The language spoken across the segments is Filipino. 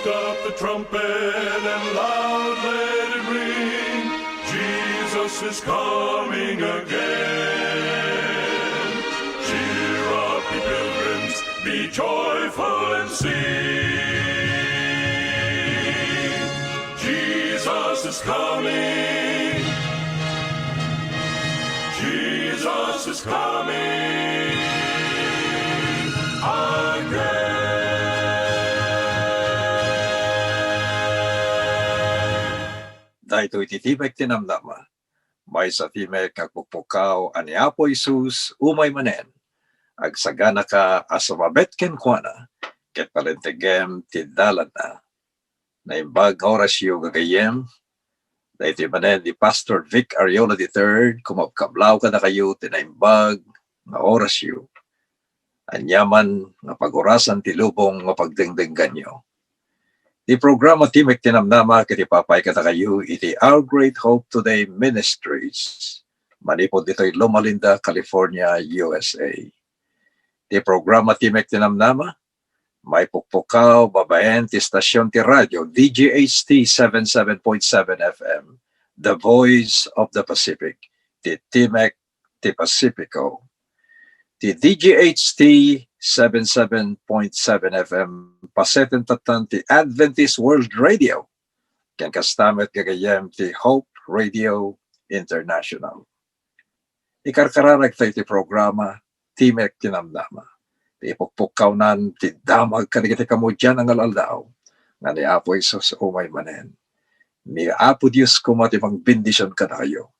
Lift up the trumpet and loud let it ring. Jesus is coming again. Cheer up, ye pilgrims, be joyful and sing. Jesus is coming. Jesus is coming again. Dahito ititibek ti Namnama, may sa timek agpukpukaw ani Apo Isus umay manen, agsagana ka asumabet ken kuana, ket palentegem ti dalan na. Naimbag nga orasyo gagayem, dahito manen di Pastor Vic Ariola III, kumapkablaw ka na kayo tinaimbag nga orasyo. Anyaman nga pag-orasan ti lubong nga pagdengdenggan nyo. Di programa Timek Tinamnama kiti papay kata kayo iti Our Great Hope Today Ministries. Manipod dito'y Loma Linda, California, USA. Di programa Timek Tinamnama, may pukpukaw babaen ti stasyon ti radyo DGHT 77.7 FM, The Voice of the Pacific, ti Timek ti Pacifico. Ti DGHT 77.7 FM, paseten tatan ti Adventist World Radio, ken kastamet gagayem ti Hope Radio International. Ikarkararag tayo ti programa, Timek Tinamnama. Ti ipukpukaw nan ti damag kanigiti kamudyan ang alaldaw, nga ni Apo Isus umay manen. Ni Apo Diyos kumatimang bendisyon ka na kayo.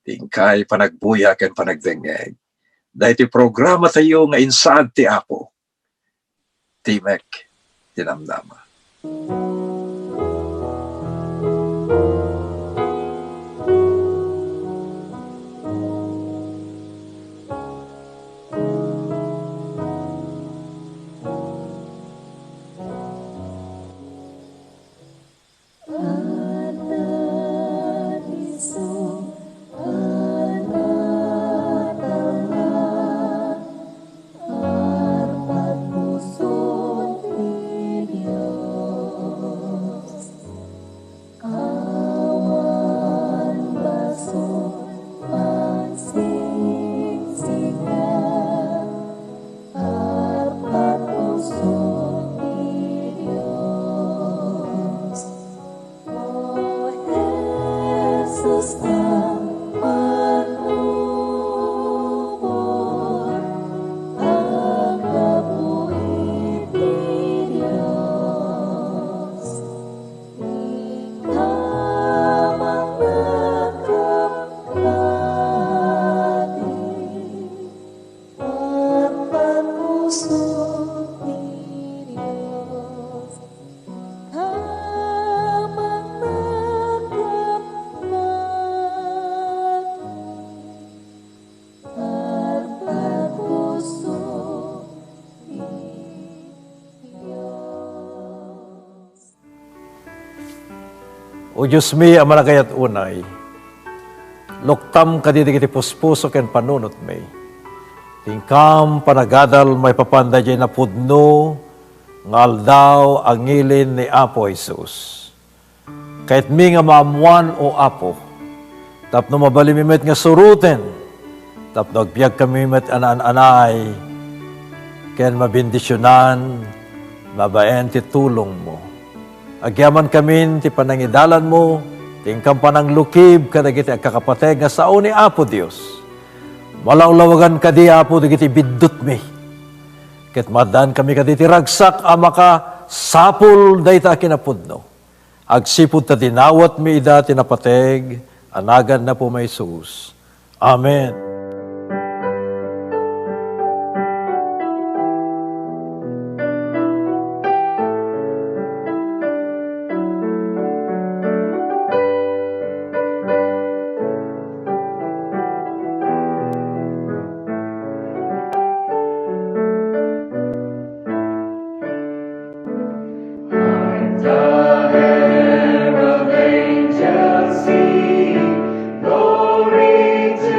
Tingkay panagbuya ken panagdengeg. Dahil ti programa tayo nga insaad ti Apo, Timek Tinamnama. O Diyos mi, amalagayat unay, luktam kadidigiti puspuso ken panunot mi. Tingkam panagadal Maipapan dayjay na pudno, ngal daw ang ngilin ni Apo Isus. Kahit mi nga maamuan o Apo, tapno mabalimimit nga suruten, tapno agbiag kami met anaan-anay, ken mabindisyonan, mabaen ti tulong mo. Agyaman kami ti panangidalan mo, tingkam pananglukib kadagiti agkakapateg nga sao ni Apo Dios. Malaulawagan kadi Apo digiti biddut mi. Ket madan kami kaditi ragsak amaka sapul dayta kinapudno. Agsipud ta dinawat mi ida tinapateg, anagan na po may Jesus. Amen. Glory to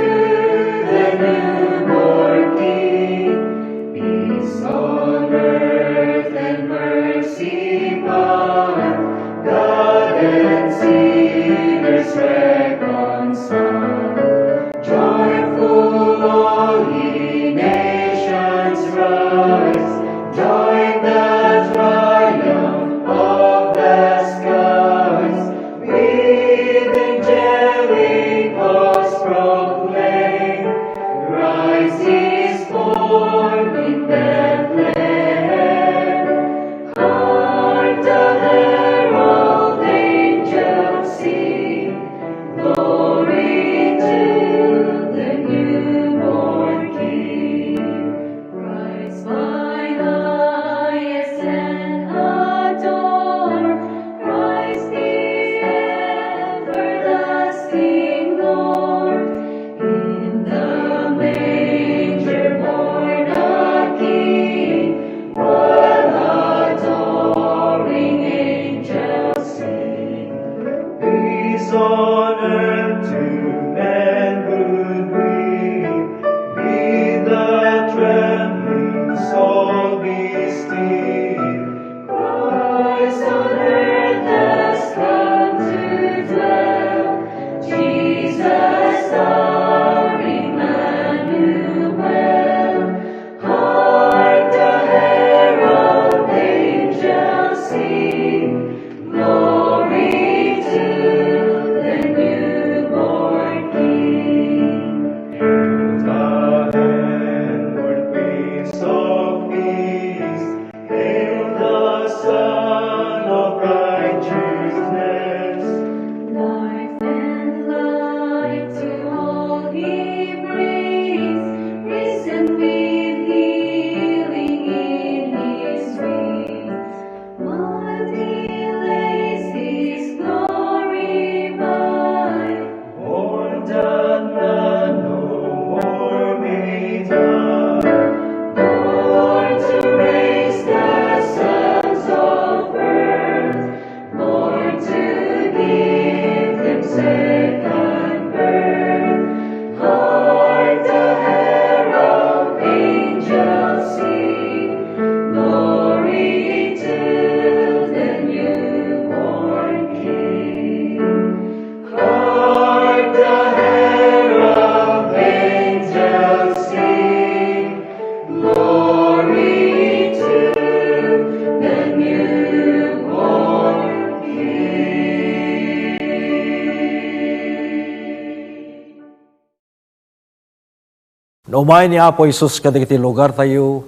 Naumay ni Apo Isus kadagiti lugar tayo,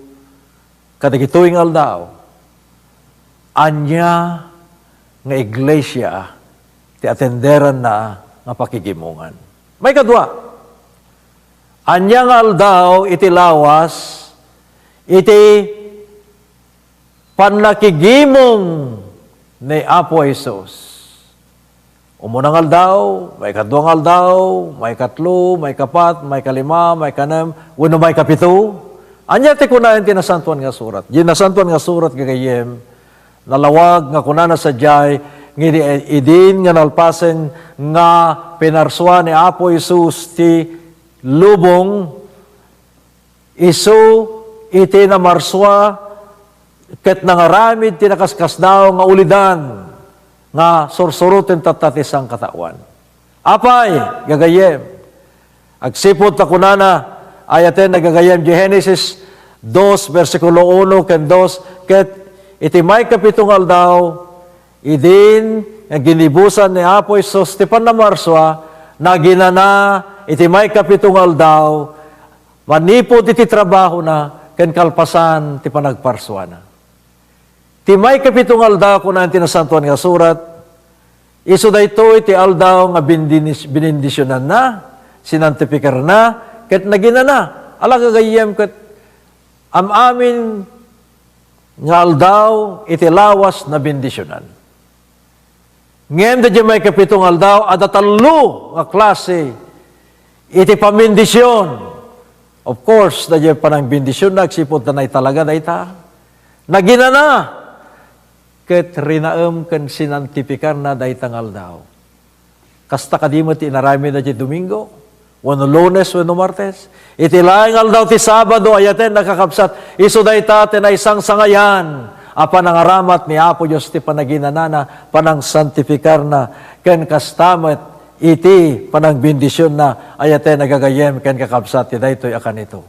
kadagitoing aldaw, anya nga iglesia ti atenderan na nga pakigimungan. May kadwa, anya nga aldaw iti lawas, iti panlakigimong ni Apo Isus. Umunang aldaw, may kadwang aldaw, may katlo, may kapat, may kalima, may kanam, uno may kapito. Anya ti kunayan tinasantuan nga surat. Ginasantuan nga surat gagayem, nalawag nga kunana sa jay, ngidi idin nga nalpasen nga pinarswa ni Apo Isus ti lubong, isu iti na marswa, ket nangaramid ti nakaskasdaw nga ulidan, nga sursurutin tatatisang katawan. Apay, gagayem. Agsipot na kunana, ayaten na gagayem, Genesis 2, versikulo 1, ken 2, ket iti may kapitong aldaw, idin, nga ginibusan ni Apo Isus, ti panamarswa, na ginana, iti may kapitong aldaw, manipot iti trabaho na, ken kalpasan, ti panagparswa na. Ti may kapitong aldaw ko na tinasantuan nga surat, iso da ito iti aldaw nga binindisyonan na, sinantifikar na, ket nagina na, alagagayem ket amin nga aldaw iti lawas na bindisyonan. Ngem da may kapitong aldaw, adatalo nga klase iti pamindisyon. Of course, da panang bindisyon na, agsipot na talaga da ita. Nagina na, ket rinaem ken sinantipikar na daytang aldaw. Kasta kadimo ti inarami na ti Domingo, wano Lunes, wano Martes. Iti laeng aldaw ti Sabado, ayaten nakakapsat, iso dayta na isang sangayan, apan nangaramat ni Apo Diyos ti panaginanana, panang santifikar na, ken kastamet, iti panang bindisyon na, ayaten nagagayem, ken kakapsat, ti daytoy akan ito.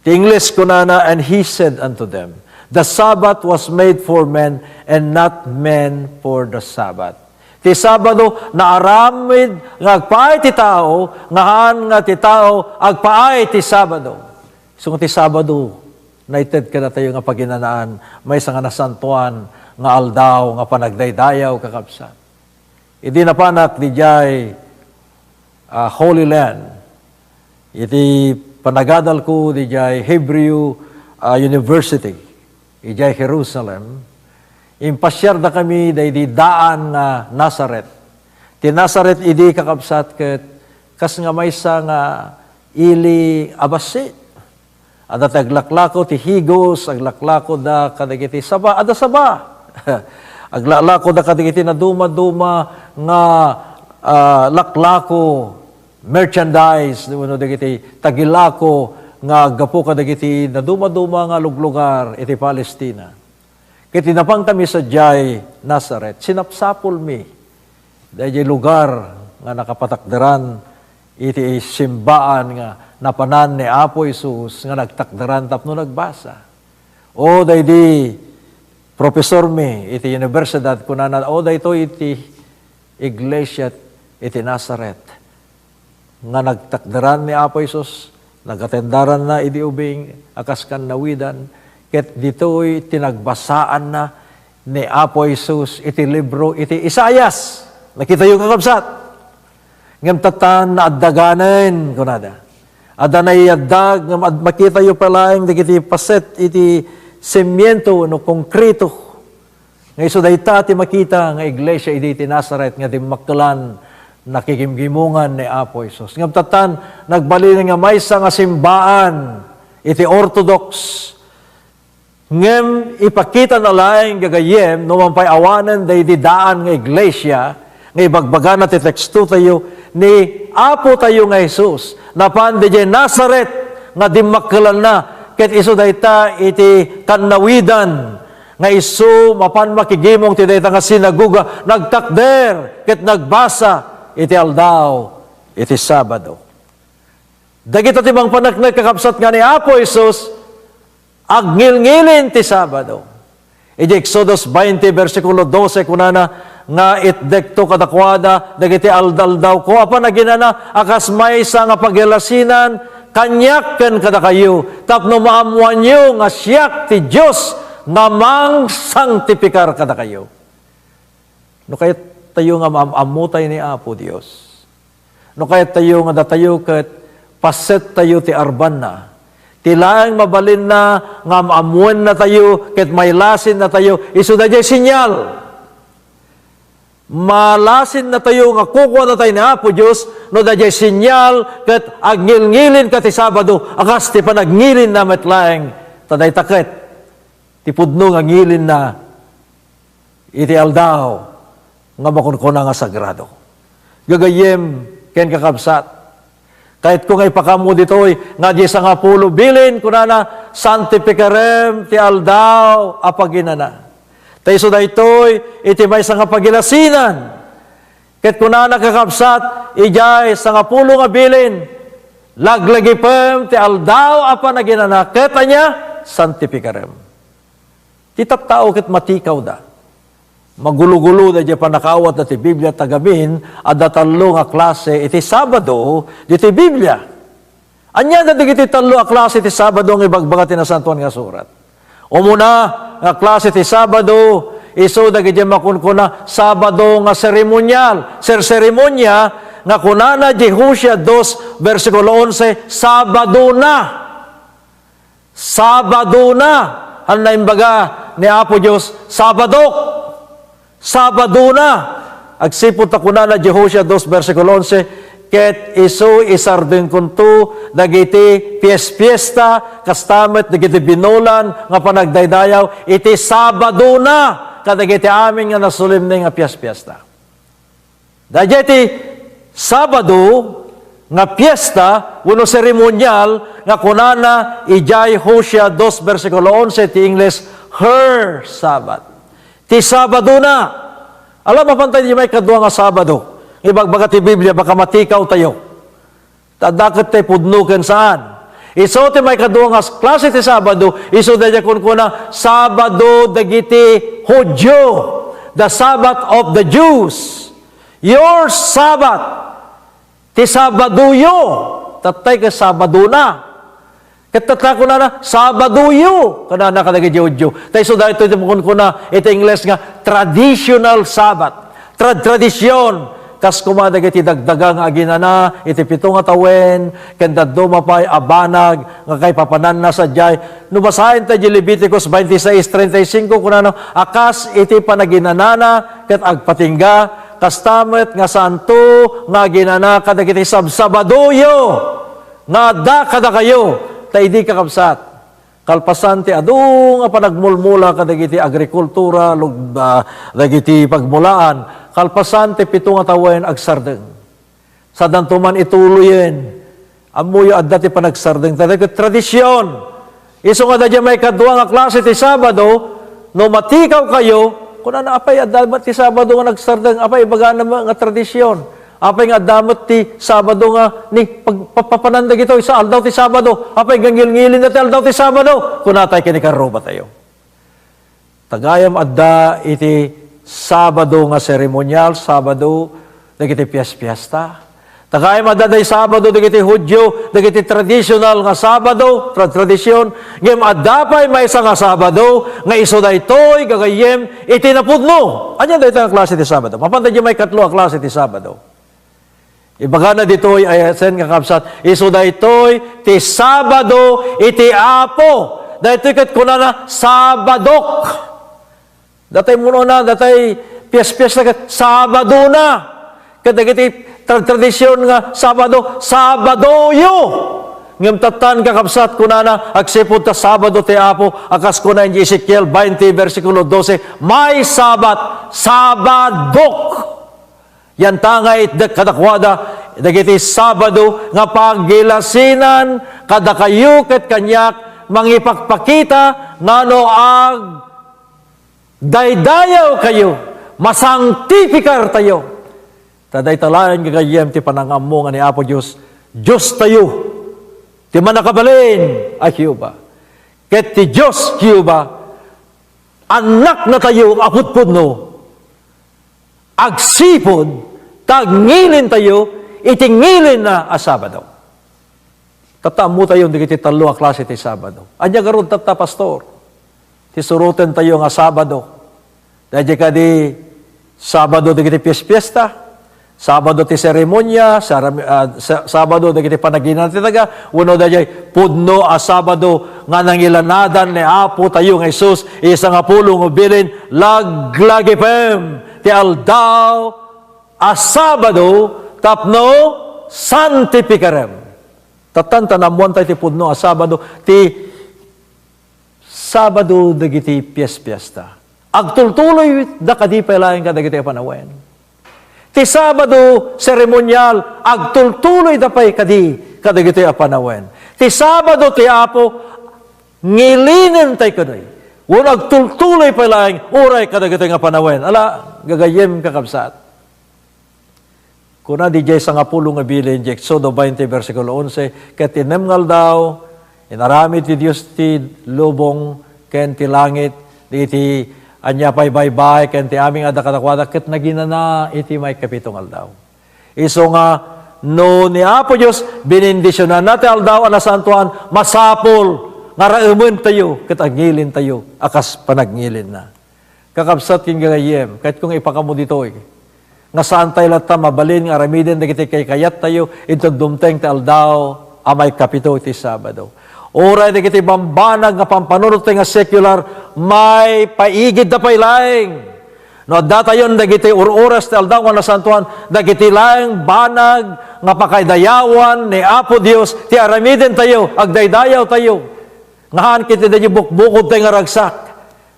The English kunana, and he said unto them, the Sabbath was made for men, and not men for the Sabbath. Ti Sabado na aramid nga agpaay ti tao, ngahan nga ti tao agpaay ti Sabado. So ti Sabado, naited ka na tayo nga paginanaan, may nga nasantuan, nga aldaw, nga panagdaydayaw, kakabsat. Idi na panak di jay Holy Land. Iti panagadal ko di jay Hebrew University, di jay Jerusalem. Impasyar na kami day di daan nga Nazareth. Ti Nazareth idi kakabsat ket kas nga maysa nga ili abasit. Ada taglaklako ti higos, aglaklako da kadagiti saba, ada saba. Aglalako da kadagiti na duma-duma nga laklako, merchandise, no dagiti tagilako nga gapo kadagiti na duma-duma nga luglugar iti Palestina. Ket tinapang kami sa jay Nazareth, sinapsapol mi. Dahil lugar nga nakapatakdaran iti simbaan nga napanan ni Apo Isus nga nagtakdaran tapno nagbasa. O dahil di professor mi iti universidad kunana o dayto iti iglesia iti Nazareth nga nagtakdaran ni Apo Isus, nagatendaran na idi ubing akas kan nawidan ket ditoy tinagbasaan na ni Apo Isus iti libro iti Isayas. Nakita yung kakabsat. Ngam tatan na addaganen kunada. Adanay addag ngam makita yung palaing dagiti paset iti semiento no konkreto. Nga iso dayta ti makita nga iglesia iti Nazareth nga dimmakkelan nakikimgimungan ni Apo Isus. Ngam tatan nagbalin nga maysa nga simbaan iti Orthodox. Ngem ipakita na laing gagayem no mampay awanen day di daan nga iglesia nga ibagbagan na ti teksto tayo ni Apo tayo nga Jesus napan di Nazareth nga dimmakkelan na ket iso dayta iti kannawidan nga isu mapan makigimong ti dayta nga sinaguga nagtakder ket nagbasa iti aldaw iti Sabado. Dagita ti bang panaknag kakabsat nga ni Apo Isus agngilngilin ti Sabado. Iti Exodus 20 versikulo 12 kunana nga itdekto kadakwada dagiti aldaldaw ko apan naginana akas maysa nga pagilasinan kanyak ken kada kayo tapno maamuan nyo nga siyak ti Dios nga mang sanctificar kada kayo. No kayat tayo nga maamutay ni Apo Dios. No kayat tayo nga datayo ket paset tayo ti arban na. Tilaang mabalin na nga maamuan na tayo ket maylasin na tayo isu dayjay sinyal. Malasin na tayo nga kukuha na tayo ni Apo Diyos no dayjay sinyal ket agngilngilin ka ti Sabado akas ti panagnilin na metlaeng taday taket ti pudno nga ngilin na iti aldaw nga makunkuna nga sagrado. Gagayem ken kakabsat kahit kung ay pakamu ditoy nga di sa nga pulo bilin kunana sanctificarem ti aldaw apaginana. Tayso daytoy iti may nga pagilasinan. Ket kunana kakabsat ijay sa nga pulo nga bilin laglagipem ti aldaw apa naginana ket anya sanctificarem. Ti tattao ket matikaw da. Magulo-gulo da di panakawat na ti Biblia tagamin adda tallo nga klase iti Sabado iti Biblia. Anya na iti tallo a klase iti Sabado nga ibagbaga ti nasantuan nga surat. Umuna nga klase ti Sabado iso dagiti makunkuna Sabado nga seremonyal. Seremonya nga kunana Jehosya 2 versikulo 11 Sabado na. Sabado na. Ano na imbaga ni Apo Diyos Sabado. Sabado na. Agsipot ako na Jehosya 2 versikulo 11 ket isu isardeng kunto dagiti piesta kastamet dagiti binolan nga panagdaydayaw iti Sabado na kadagiti amin nga nasulimne nga piesta. Dagiti Sabado nga piesta wenno seremonyal nga kunana ijay Hosea 2 versikulo 11 ti English her Sabbath. Ti Sabado na. Alam mo pantay di may kadwa nga Sabado. Ibagbaga ti Biblia baka matikaw tayo. Tadakit tayo pudnuken saan. Iso ti may kadwa nga klase ti Sabado, iso dadya kun kuna Sabado dagiti Hudyo. The Sabbath of the Jews. Your Sabbath, ti Sabaduyo, tatay ka Sabado na. Katatla ko na Sabaduyo, kanana ka nag-Diyo. Tayo so dahil ito ko na, ito English nga, traditional Sabbath. Tradisyon. Kas kumadag iti dagdagang aginana, iti pitong atawen, kanda dumapay abanag, nga kay papanan na sa jay. Nubasahin tayo Leviticus 26:35, kunano, akas iti panaginanana, ket agpatingga, kastamet nga santo, nga ginana, kadag iti Sabadoyo, nga da kada kayo, ta idi kakabsat. Kalpasan ti adu nga panagmulmula kadag iti agrikultura, dagiti pagmulaan, kalpasan ti pitong atawen agsardeng. Sa dantuman ituloyen, amuyo adda ti panagsardeng. Tradisyon. Iso nga dadya may kadwa nga klase ti Sabado, no matikaw kayo, kung ano apay adamat ti Sabado nga nagsardeng, apay baga naman nga tradisyon. Apay nga adamat ti Sabado nga ni pagpapanandag ito sa aldaw ti Sabado. Apay gangil-ngilin na ti aldaw ti Sabado. Kung natay kinikaroba tayo. Tagayam adda iti Sabado nga seremonyal, Sabado, dagiti piyesta. Tagay madaday Sabado, dagiti Hudyo, dagiti traditional nga Sabado, tradisyon. Ngem adapay may isa nga Sabado, nga iso da ito'y gagayem, itinapudno. Anya da ito ang klase ti Sabado? Mapanda di may katlo ang klase ti Sabado. Ibaga na dito'y ayasen nga kapsat, iso da ito'y ti Sabado, iti Apo. Da ito'y kat kunana Sabadok. Datay muno na, datay piyas-piyas na Sabado na. Kadagiti tradisyon nga Sabado, Sabadoyo. Ngam tatan kakabsat kunana, agsipod ta Sabado ti Apo, akas kuna in Ezekiel 20, versikulo 12, may Sabat, Sabadok. Yan tangay kadakwada, dagiti Sabado, nga pagilasinan, kadakayo ket kanyak, mangipakpakita, ngano ag daydayaw kayo, masangtipikar tayo. Taday talayan gagayem ti panangammo nga ni Apo Diyos, Diyos tayo, ti manakabalin, ay Hiyuba. Ket ti Diyos, Hiyuba, anak na tayo, aputpud no, agsipod, tagngilin tayo, itingilin na a Sabado. Tatamu tayo, hindi kiti talo a klase ti Sabado. Anya garon tata, pastor. Ti suruten tayo nga Sabado. Dahil ka di Sabado di kiti piyesta, Sabado ti seremonya, Sabado di kiti panaginan ti taga, uno dahil pudno a Sabado nga nangilanadan ni Apo tayo nga Isus, isa nga pulong ubilin, laglagipem, ti aldaw, a Sabado, tapno, santificarem. Tatanta namuan tayo ti pudno a Sabado, ti Sabado dagiti piyesta. Agtultuloy da kadipay laing ka dagiti panawen. Ti Sabado seremonyal, agtultuloy da pay kadagiti panawen. Ti Sabado ti Apo, ngilinin tayo kaday. Unag tultuloy pa laing, uray kadagiti nga panawen. Ala, gagayem kakabsat. Kuna di jay sa nga pulong nga bilin, Exodo 20, versikulo 11, ket tinemngal daw, inarami ti Diyos ti lubong, ken ti langit, di ti anya pay baybay, ken ti aming adakadakwada, ket naginana, iti may kapitong aldaw. Iso nga, no ni Apo Diyos, binindisyonan natin aldaw, anasantuan, masapol, nga raumun tayo, ket agngilin tayo, akas panagnilin na. Kakabsat king gagayem, kahit kung ipakamo ditoy, nga saan tayo lata mabalin, nga aramidin, dagiti kay kayat tayo, ito dumteng ti aldaw, amay kapito iti Sabado. Oray dagiti bambanag nga pampanunot nga secular, may paigid na pailaing. No, datayon dagiti ururas ti aldaw nga nasantuan, dagiti laing banag nga pakaydayawan ni Apo Dios, ti aramidin tayo, agdaydayaw tayo. Ngahan kiti dadyo bukbukod tayo nga ragsak.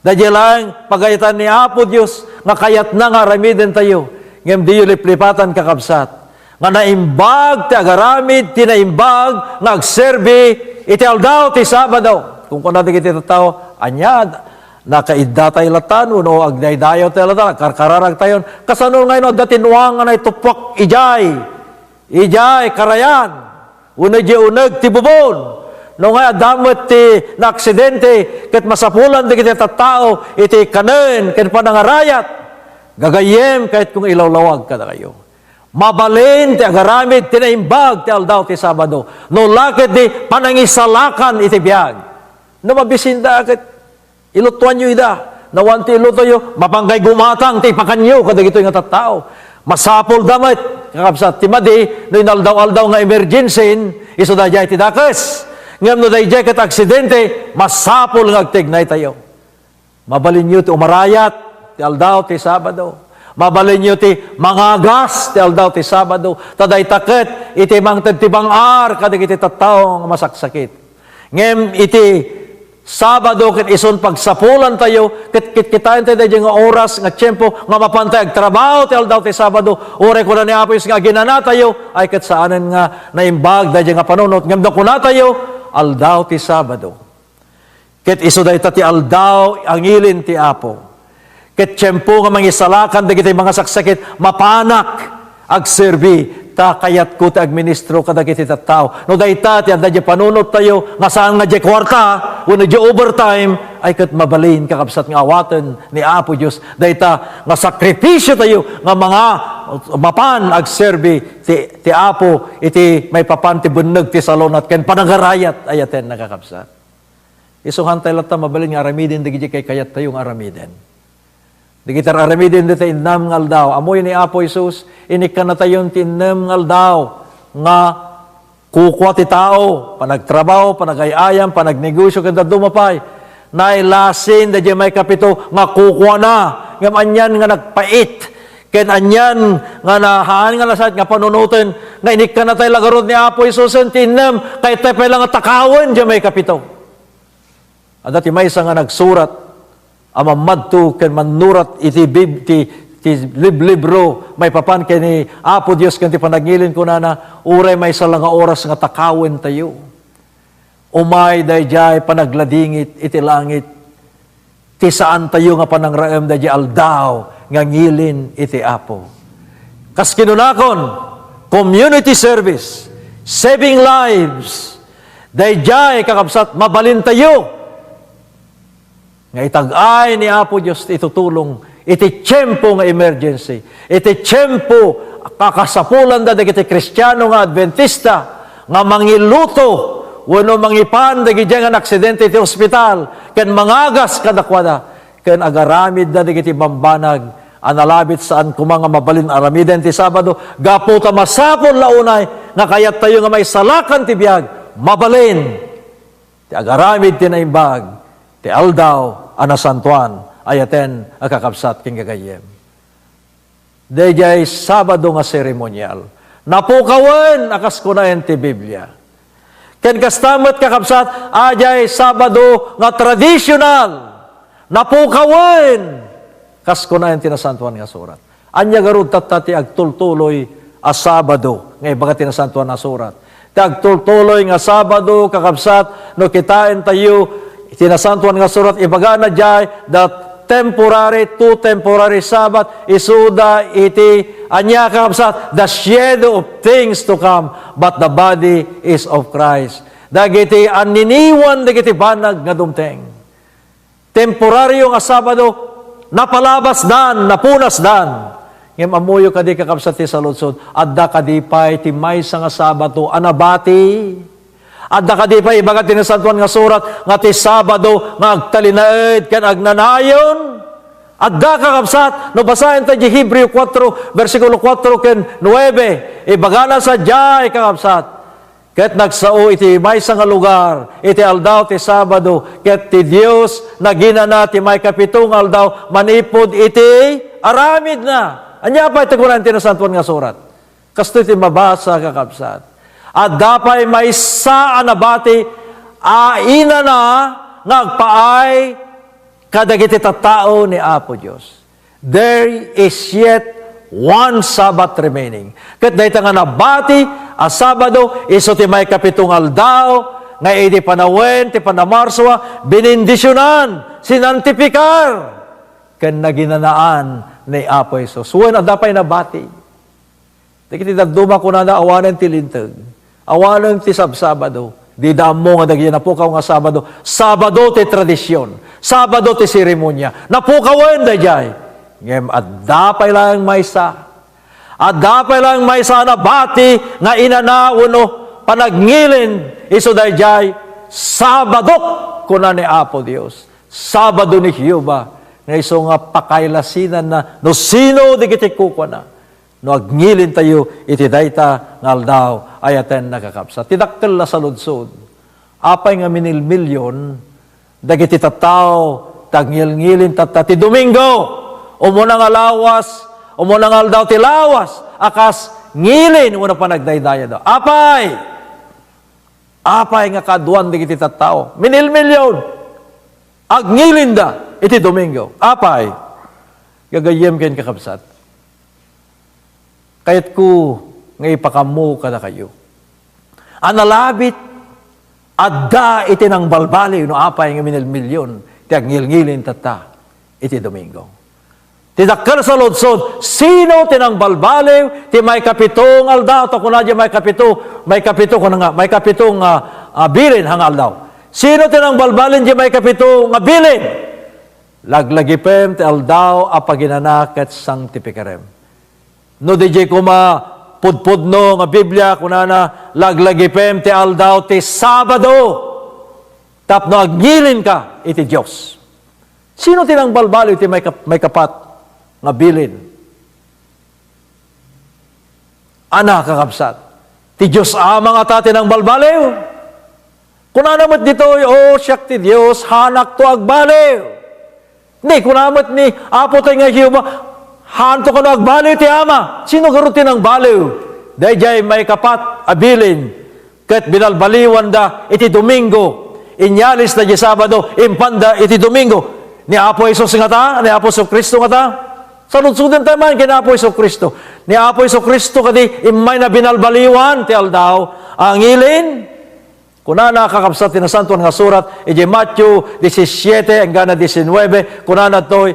Dadyo laing pagayitan ni Apo Dios, nga kayat na nga aramidin tayo. Ngem di liplipatan kakabsat. Nga naimbag, ti agaramid, tinaimbag, nga agserbi, iti aldaw, ti Sabado. Kung natin iti tao, anya, nakaidda tayo latan, uno agdaydayaw tayo latan, karkararag tayo. Kasano ngayon, datinwang nga na itupok, ijay, karayan. Unag di unag, ti bubon. No nga, damot ti na aksidente, ket masapulan di kita tao, iti kanen, ket panangarayat. Gagayem kahit kung ilawlawag ka na kayo. Mabalin ti agaramid tinaimbag ti aldaw ti Sabado. No lakit di panangisalakan iti biyag. No mabisinda akit ilutuan nyo ida. Nawan ti iluto nyo, mapanggay gumatang ti pakanyo kadag ito nga tattao. Masapol damit. Kakabsat ti madi, no inaldaw-aldaw nga emergency, iso da jay ti dakes. Ngam no day jay kat aksidente, masapol nga agtignay tayo. Mabalin nyo ti umarayat, ti aldaw ti Sabado. Mabalin nyo ti mangagas, ti aldaw ti Sabado. Taday taket, iti mangtad ti bangar, kadag iti tattao nga masaksakit. Ngem iti Sabado ket ison pagsapulan tayo ket kitain tayo nga oras nga tiyempo nga mapantay ag trabaho ti aldaw ti Sabado ore ko na ni Apo nga ginana tayo ay ket saanen nga naimbag dayjay nga panunot ngem ko na tayo aldaw ti Sabado ket iso dayta ti aldaw ang ilin ti Apo ket tiyempo nga mangisalakan dagiti mga saksakit mapanak ag serbi ta kayat ko ti administro kadagiti tattao. No dayta ti anda di panunot tayo nga saan nga di kwarta wenno di overtime ay ket mabalin kakabsat nga awaten ni Apo Dios dayta nga sakripisyo tayo nga mga mapan ag serbi ti Apo iti Maipapan ti buneg ti salonat ken panagarayat ayaten nakakabsat. Isuhan tayo latta mabalin nga aramiden digiti kay kayat tayo nga aramiden. Di kita aramidin dito innam ngal daw. Amoy ni Apo Isus, inikkan na tayo innam ngal daw nga kukwa ti tao, panagtrabaho, panagayayam, panagnegosyo, kanda dumapay. Nailasin, da may kapito, nga kukwa na. Ngam anyan nga nagpait. Ken anyan nga nahaan nga nasat nga panunutin. Nga inikkan na tayo lagarod ni Apo Isus, innam, kay tepe lang atakawan, di may kapito. At dati may isa nga nagsurat, amamadto ken manurat iti libro Maipapan ken ni Apo Dios ken ti panagilin ko na uray may isa lang nga oras nga takawen tayo. Umay dayjay panagladingit iti langit. Ti saan tayo nga panangraem dayjay aldaw nga ngilin iti Apo. Kas kinunakon community service, saving lives. Dayjay kakabsat mabalin tayo. Nga itag-ay ni Apo Diyos itutulong iti tiyempo nga emergency. Iti tiyempo kakasapulan da dagiti Kristiyano nga Adventista nga mangiluto wenno mangipan dagiti nga aksidente iti ospital ken mangagas kadakwada ken agaramid da dagiti bambanag analabit saan kumanga mabalin aramiden ti Sabado gapu ta masapol launay nga kayat tayo nga may salakan ti biag mabalin ti agaramid ti naimbag ti aldaw anasantuan ayaten akakabsat king gagayem. Dayjay Sabado nga seremonyal. Napukawen akas kunaen ti Biblia. Ken kastamet kakabsat ajay Sabado nga traditional. Napukawen kas kunaen ti nasantuan nga surat. Anya garud tattati agtultuloy a Sabado nga ibaga ti nasantuan nga surat. Ti agtultuloy nga Sabado kakabsat no kitain tayo tinasantuan nga surat ibaga na jay that two temporary Sabbath isuda iti anya kakabsat the shadow of things to come but the body is of Christ. Dagiti aniniwan dagiti banag nga dumteng. Temporaryo nga Sabado napalabas dan, napunas dan. Ngem amuyo kadi kakabsat ti saludsod adda kadipay ti maysa nga Sabado anabati. Adda kadipay ibaga tinasantuan nga surat nga ti Sabado nga agtalinaed ken agnanayon. Adda kakabsat no basahen ta di Hebreo 4 versikulo 4 ken 9 ibaga na sa jay kakabsat ket nagsao iti maysa nga lugar iti aldaw ti Sabado ket ti Dios naginana ti may kapitong aldaw manipod iti aramid na. Anya pa iti kunan tinasantuan nga surat. Kasto iti mabasa kakabsat. At dapay may saan na bati, aina na nagpaay kadagiti tattao ni Apo Diyos. There is yet one Sabbath remaining. Kat dahita nga nabati, a Sabado, iso ti may kapitong aldaw, nga iti panawen, ti panamarswa, binindisyonan, sinantipikar, ken naginanaan ni Apo Isos. Suwan, dapay nabati. Dikiti dagduma ko na awanan ti lintag. Awanan ti Sabado. Di damo nga dagyan napukaw nga Sabado. Sabado ti tradisyon. Sabado ti seremonya. Napukawan da jay. Ngem adda lang maysa. Adda lang maysa na bati nga inanauno panagngilen iso dayjay Sabado kuna ni Apo Dios. Sabado ni Jehova nga iso nga pakailasinan na no sino di kiti kukwana. No agnilin tayo iti dayta nga aldaw ayaten nakakapsa. Tidakkel la sa ludsod. Apay nga minilmilyon dagiti tattao tagngil-ngilin ti Domingo. Umuna nga lawas, umuna nga aldaw ti lawas, akas ngilin umuna pa nagdaydaya daw. Apay nga kaduan dagiti tattao. Minilmilyon. Agngilin da iti Domingo. Apay. Gagayem ken kakabsat. Kayat ko nga ipakamu kada kayo. Analabit adda iti nang balbali no apay nga minilmilyon ti agngil-ngilin tata iti Domingo. Tidakkel sa lodsod, sino tinang balbaliw ti may kapitong aldaw to kunadya may kapito nga bilin hang aldaw. Sino tinang balbalin di may kapito nga bilin? Laglagipem ti aldaw a paginanak ket sanctificarem. No DJ kuma pudpudno nga Biblia kunana laglagipem ti aldaw ti Sabado. Tapno agnilin ka iti Dios. Sino tinang balbaliw ti may kapat nga bilin? Ana kakabsat. Ti Dios ama nga ta tinang balbaliw. Kunanamot dito, siyak ti Dios hanak to agbaliw. Ni kunamot ni Apo tayo nga Jehova hanto ka no agbaliw ti ama. Sino garutin ang baliw? Dayjay may kapat abilin. Ket binalbaliwan da iti Domingo. Inyalis na di Sabado. Impanda iti Domingo. Ni Apo Isos nga ta? Ni Apo Iso Kristo nga ta? Saludsudan tayo man kina Apo Iso Kristo. Ni Apo Iso Kristo kadi imay na binalbaliwan ti aldaw. Ang ilin. Kunana kakabsat na santuan nga surat. Ije Matthew 17 hanggang 19. Kunana to'y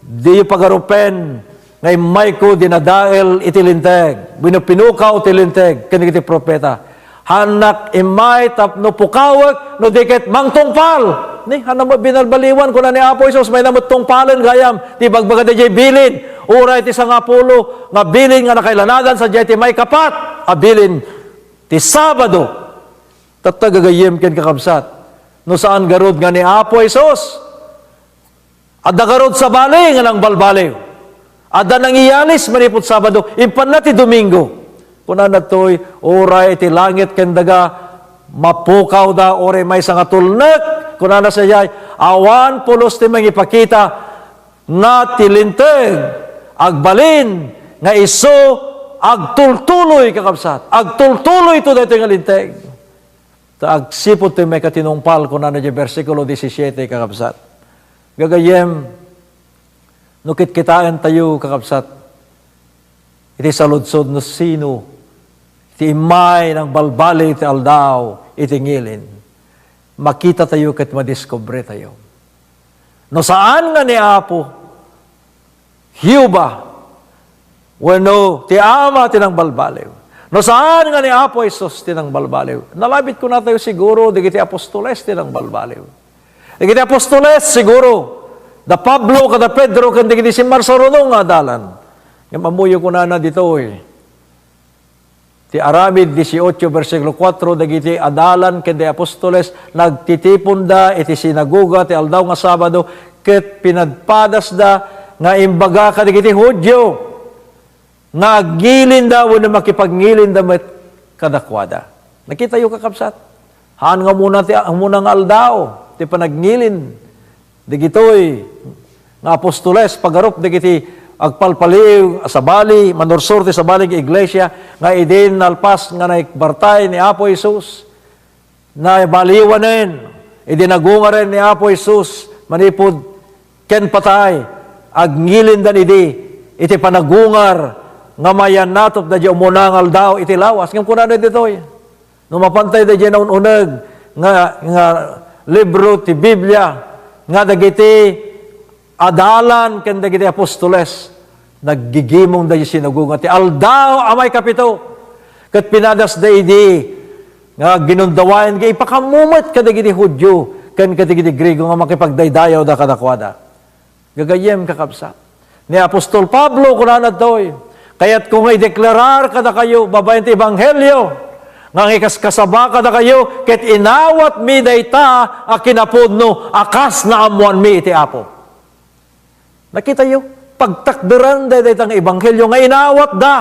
di pagarupen ngay may ko dinadael itilinteg. Binupinukaw tilinteg. Kanigiti propeta. Hanak imay tapno pukawag no diket mangtungpal. Ni hanam binalbaliwan kuna ni Apo Isos may namot tungpalan gayam. Ti bagbaga di bilin. Uray ti sangapulo nga bilin nga nakailanadan sa jay ti may kapat. Abilin ti Sabado. Tatagagayem ken kakabsat. No saan garod nga ni Apo Isos? Adda garod sa bali nga nang balbaliw. Adda nang iyalis manipot Sabado. Impan na ti Domingo. Kuna na to'y oray ti langit ken daga mapukaw da oray may nga tulnek. Kuna na sa yay awan pulos ti mangipakita nga tilinteg agbalin nga iso agtultuloy kakabsat. Agtultuloy to dito nga linteg. Agsipot ti may katinungpal kuna na di versikulo 17 kakabsat. Gagayem, nukit kitaan tayo kakabsat, iti saludsod no sino, iti imay ng balbali iti aldaw, iti ngilin. Makita tayo ket madiscover tayo. No saan nga ni Apo, Jehova, wano ti ama tinang balbaliw. No saan nga ni Apo Isos tinang balbaliw. Nalabit ko na tayo siguro, digiti apostoles tinang balbaliw. Digiti apostoles siguro, da Pablo kada Pedro kan digiti si Marsaruno nga dalan. Yung mamuyo ko na dito Ti Aramid 18 versikulo 4 dagiti adalan ken di apostoles nagtitipon da iti sinagoga ti aldaw nga Sabado ket pinadpadas da nga imbaga kadagiti Hudyo nga agilin da wenno makipagnilin da met kadakwada. Nakita yu kakabsat. Haan nga muna ti munang aldaw ti panagnilin digitoy nga apostoles pagarup dagiti agpalpaliw sa bali manursorte sa bali nga iglesia nga idin nalpas nga naikbartay ni Apo Isus na baliwanen idinagungaren ni Apo Isus manipod ken patay agngilin dan iti panagungar nga mayan natop da di umunang aldaw iti lawas ngam kunano ditoy no mapantay da di naununeg nga libro ti Biblia nga dagiti adalan ken dagiti apostoles naggigimong da sinagoga ti aldaw amay kapito ket pinadas da idi nga ginundawayan kay ipakamumet kadagiti Hudyo ken kadagiti Grego nga makipagdaydayaw da kadakwada gagayem kakabsat ni Apostol Pablo kunana toy. Kaya't kung i-deklarar kada kayo, babayan ti Ebanghelyo, nga ikaskasaba kada kayo, ket inawat mi dayta a kinapudno, akas na amuan mi iti Apo. Nakita yo, pagtakderan daytang Ebanghelyo, nga inawat da.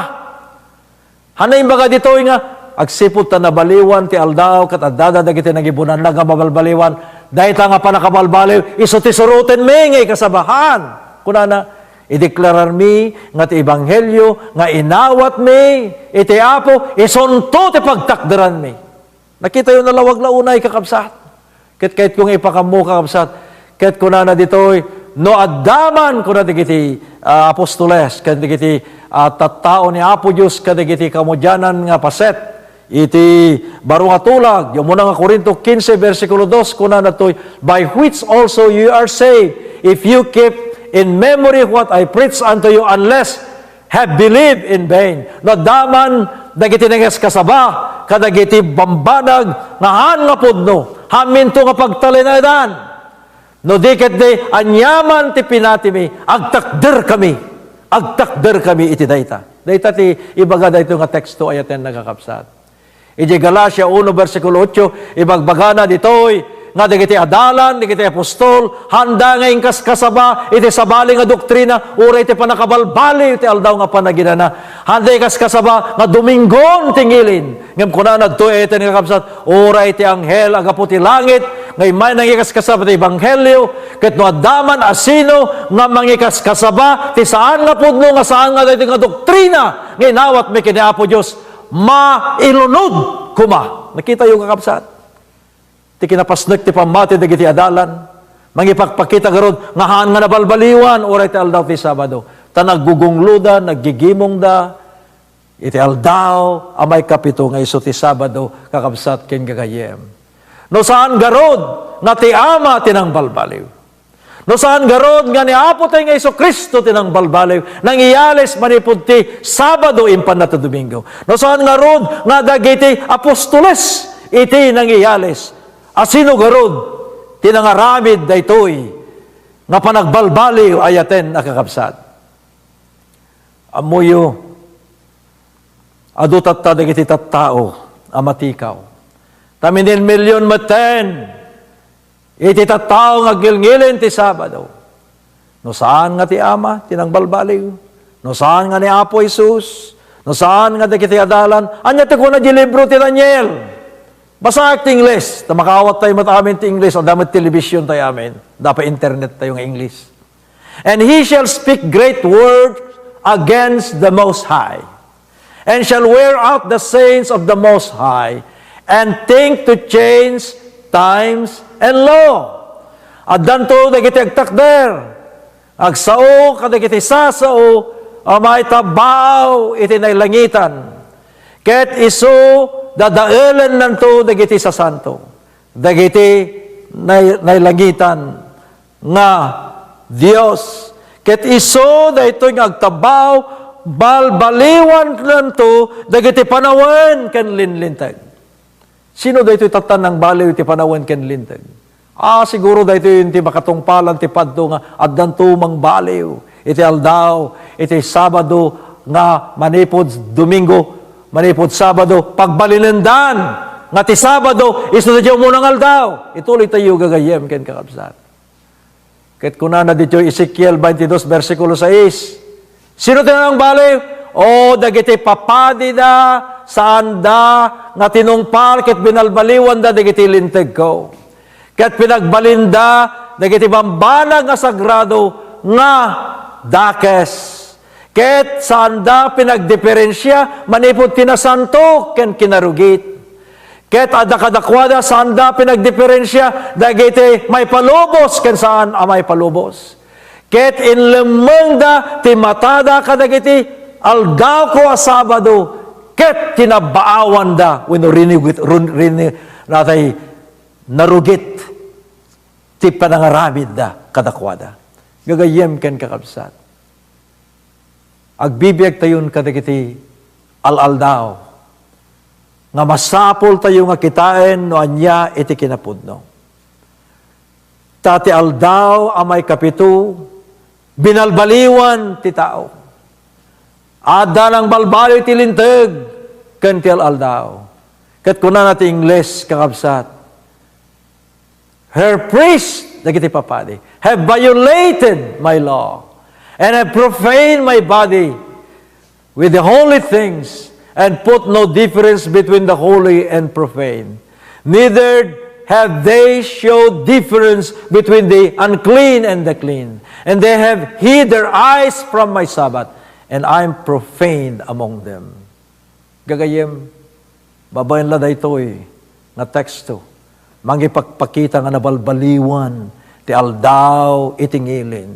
Hanay baga ditoy nga, agsipot ta nabaliwan ti aldaw, kat addada dagiti nagibunan na nga mabalbaliwan, dayta nga panakabalbaliw, iso ti suruten mi nga ikasabahan. Kunana, ideklarar mi nga ti Ebanghelyo, nga inawat mi, iti Apo, isonto ti pagtakderan mi. Nakita yun nalawag na unay kakabsat. Kahit kung ipakamu kakabsat, kahit kunana ditoy, no addaman kuna digiti apostoles, kahit digiti tattao ni Apo Diyos, kahit digiti kamudyanan nga paset, iti baro nga tulag, yung muna nga Korinto 15, versikulo 2, kunana toy, by which also you are saved, if you keep in memory what I preach unto you, unless have believed in vain. No daman dagiti nanges kasaba, kadagiti bambanag nga han nga pudno, haminto nga pagtalinadan. No diket de anyaman ti pinatimi, agtakder kami iti dayta. Dayta ti ibaga dayto nga teksto ayaten nagakapsat. Iti Galacia 1 versikulo 8, ibagbagana ditoy nga digiti adalan, digiti apostol, handa nga ingkas kasaba, iti sabali nga doktrina, ura iti panakabalbali, iti aldaw nga panaginana. Handa ingkas kasaba, nga Dominggon tingilin. Ngam kunanad to, iti nga kapsat, ura iti anghel, agapo ti langit, ngay may nangikas kasaba ti Ebanghelyo, ket no adaman asino, nga mangikas kasaba, ti saan nga pudno, nga saan nga iti nga doktrina, ngay nawat may kiniapo Diyos, mailunod kuma. Nakita yung kakapsat. Ti kinapasnek ti pamati dagiti adalan, mangipakpakita garod nga haan nga nabalbaliwan, oray ti aldaw ti Sabado. Ta naggugungluda, naggigimong da, iti aldaw, amay kapito nga iso ti Sabado, kakabsat ken gagayem. No saan garod, nga ti Ama tinang balbaliw. No saan garod, nga ni Apo tayo nga iso Kristo tinang balbaliw, nang iyales manipod ti Sabado impan na ti Domingo. No saan garod, nga dagiti apostoles, iti nang iyales, asino garod, tinangaramid daytoy, nga panagbalbaliw ayaten nakakabsat. Amuyo, adu tatta dagiti tattao, amatikaw. Taminin milyon maten, iti tattao nga gilngilin ti Sabado. No saan nga ti Ama, tinangbalbaliw. No saan nga ni Apo Jesus, no saan nga dagiti adalan, anya ti kuna di libro ti Daniel. Basa ti English, tamakawat tayo matamin ti English, o damat television tayo amin, dapat internet tayo ng English. And he shall speak great words against the Most High, and shall wear out the saints of the Most High, and think to change times and law. At danto dagiti agtakder, agsao kadagiti sasao, amay tabaw iti nailangitan. Ket iso dadaelan nanto dagiti sa santo, dagiti nailangitan nga Dios. Ket iso daytoy nga agtabaw, balbaliwan nanto dagiti panawen ken linlintag. Sino daytoy tatan ng baliw ti panawen ken lintag? Siguro daytoy ti makatungpalan ti padto nga addanto mang baliw. Iti aldaw, iti Sabado nga manipod Domingo, manipod Sabado, pagbalinendan, nga ti Sabado, iso na diyo munang aldaw. Ituloy tayo gagayem, ken kakabsat. Ket kunana dito Ezekiel 22, versikulo 6. Sino tinanang baliw? O, dagiti papadi da, saan da, nga tinungpal, ket binalbaliwan da, dagiti linteg ko. Ket pinagbalinda, dagiti bambanag nga sagrado, nga dakes. Ket saan da pinagdiferensya, manipod kinasanto, ken kinarugit. Ket adakadakwada, saan da pinagdiferensya, dagiti may palubos, ken saan amay palubos. Ket inlemeng da, timatada kadagiti, aldaw ko a Sabado, ket kinabaawan da, when natay narugit, ti panangaramid da, kadakwada. Gagayem ken kakabsat. Agbibiyag tayon kadagiti al-aldaw, nga masapol tayo nga kitain no anya iti kinapudno. Tati aldaw amay kapito, binalbaliwan ti tao. Ada ng balbali ti linteg, ken ti aldaw. Ket kuna na ti Ingles, kakabsat. Her priest, dagiti papadi, have violated my law, and have profaned my body with the holy things, and put no difference between the holy and profane. Neither have they showed difference between the unclean and the clean. And they have hid their eyes from my Sabbath, and I am profaned among them. Gagayem, babayan la daytoy nga teksto. Mangipagpakita nga nabalbaliwan, ti aldaw itingilin.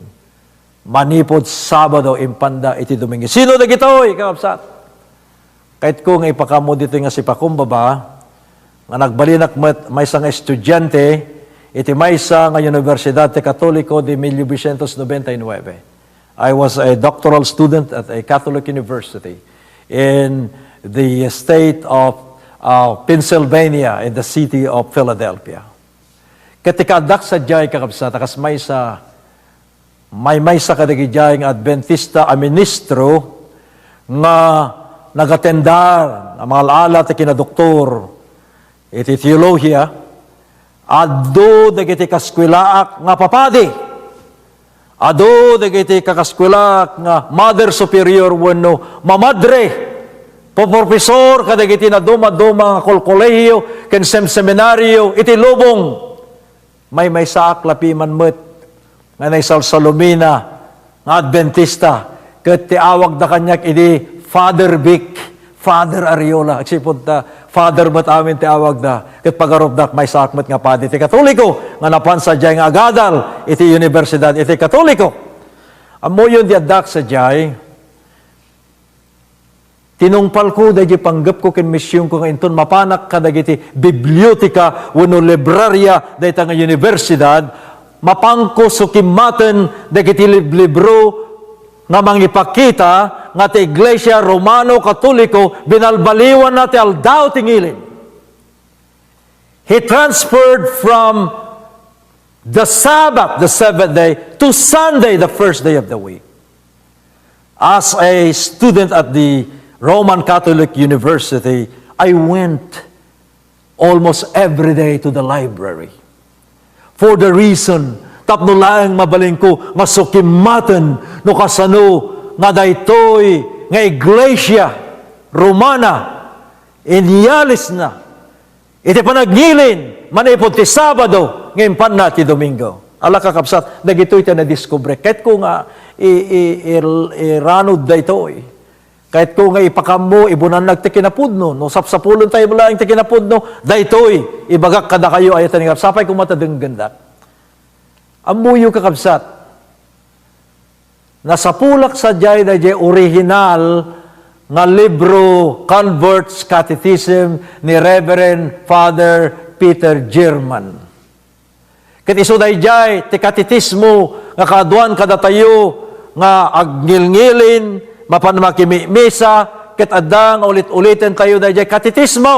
Manipod Sabado impanda iti Domingo. Sino dagitoy, kakabsat? Kahit kung ipakamo dito nga si pakumbaba, nga nagbalinak may isang estudyante, iti may nga Universidad de Católico de 1999. I was a doctoral student at a Catholic university in the state of Pennsylvania, in the city of Philadelphia. Katikadak sa jay kakabsat, akas may sa kadagijay ng Adventista a ministro nga nagatendar ang mga alaala at kinadoktor iti teolohiya ado dagiti kaskwilaak nga papadi ado dagiti kakaskwilak nga mother superior wenno mamadre poprofesor kadagiti na duma-duma nga kolkolehiyo ken seminaryo iti lubong may saak lapiman met nga naisalsalumina nga Adventista ket ti awag da kanyak iti Father Vic, Father Ariola. Agsipod ta, Father mat amin ti awag da. Ket pagarobdak may sakmet nga padi ti Katoliko nga napansa jay nga agadal iti universidad iti Katoliko. Ammo yun di adak sa jay. Tinungpal ko dahil panggap ko ken misyon ko nga inton mapanak ka dagiti bibliotika wenno librarya dahil nga universidad mapangko sukimaten dagiti libro nga mangipakita nga ti Iglesia Romano Katoliko binalbaliwan na ti aldaw tingilin. He transferred from the Sabbath, the seventh day, to Sunday, the first day of the week. As a student at the Roman Catholic University, I went almost every day to the library. For the reason, tapno laeng mabaling ko, nga sukimatan, no kasano, nga daytoy, nga Iglesia Romana, inialis na, iti panagnilin, manipod ti Sabado, ngayon pan na ti Domingo. Ala kakapsat, dagitoy ta na-discover. Kahit ko nga, iranod daytoy, kahit ko nga ipakamo, ibunan nagtikinapudno, no sapsapulon tayo mula ang tikinapudno, daytoy, ibagak kada kayo, ayatan nga, sapay kumatadang ganda. Amuyo kakabsat, nasapulak sa jay na jay original nga libro Convert's Catechism ni Reverend Father Peter German. Ket iso dayjay ti katetismo nga kaduan kada tayo nga agnilngilin mapanmakimisa ket adda nga ulit-ulitin tayo dayjay katetismo.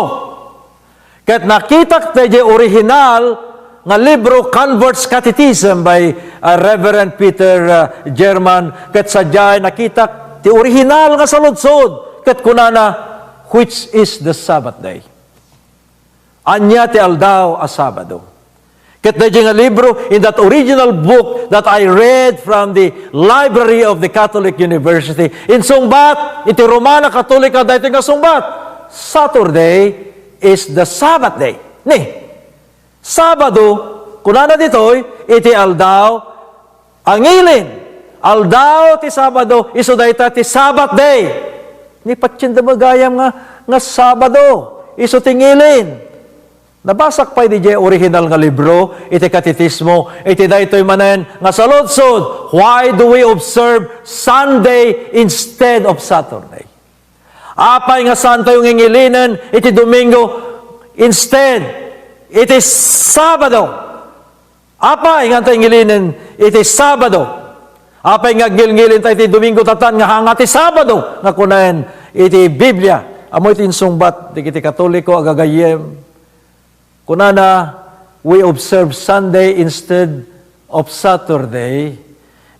Ket nakita dayjay original nga libro Convert's Catechism by Reverend Peter German ket sadyay nakita ti original nga saludsod ket kunana which is the Sabbath day. Anya ti aldaw a Sabado. Ket dayjay nga libro in that original book that I read from the library of the Catholic University in sungbat iti Romana Katolika daytoy nga sungbat Saturday is the Sabbath day. Ni Sabado, kunana ditoy, iti aldaw, angilin. Aldaw ti Sabado, iso dayta ti Sabbath day. Ni patsinda magayam nga Sabado, iso tingilin. Nabasak pa iti original nga libro, iti katetismo, iti daytoy manen nga saludsod, why do we observe Sunday instead of Saturday? Apay nga santo yung ingilinen, iti Domingo instead. It is Sabado. Apay nga tayo ngilinin, it is Sabado. Apay nga ngilin tayo iti Domingo tatan nga hanga ti Sabado. Nga kunayan, iti Biblia. Amo iti insungbat, iti Katoliko agagayem. Kunana, we observe Sunday instead of Saturday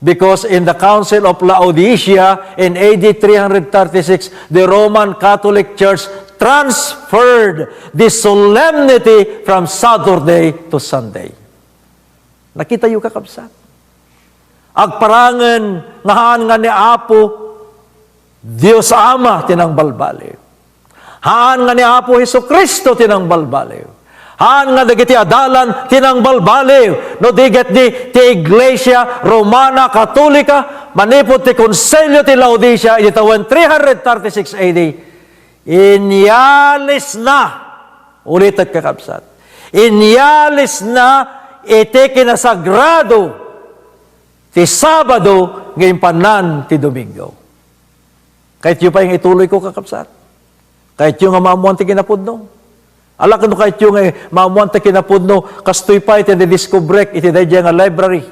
Because in the Council of Laodicea in AD 336, the Roman Catholic Church transferred the solemnity from Saturday to Sunday. Nakita yung kakabsat. Agparangan ngahan nga ni Apo, Diyos Ama tinang balbaliw. Haan nga ni Apo Hesus Kristo tinang balbaliw. Haan nga dagiti adalan tinang balbaliw. No diget ni ti Iglesia Romana Katolika, manipot ti Konselyo ti Laodicea, itawan 336 AD, inyalis na, ulit at kakabsat, inyalis na iti kinasagrado ti Sabado ngayon panan ti Domingo. Kahit yung pa yung ituloy ko kakabsat. Kahit yung maamuan ti kinapudno. Ala kano kahit yung maamuan ti kinapudno, kastoy pa iti discobrek iti dayjay nga library.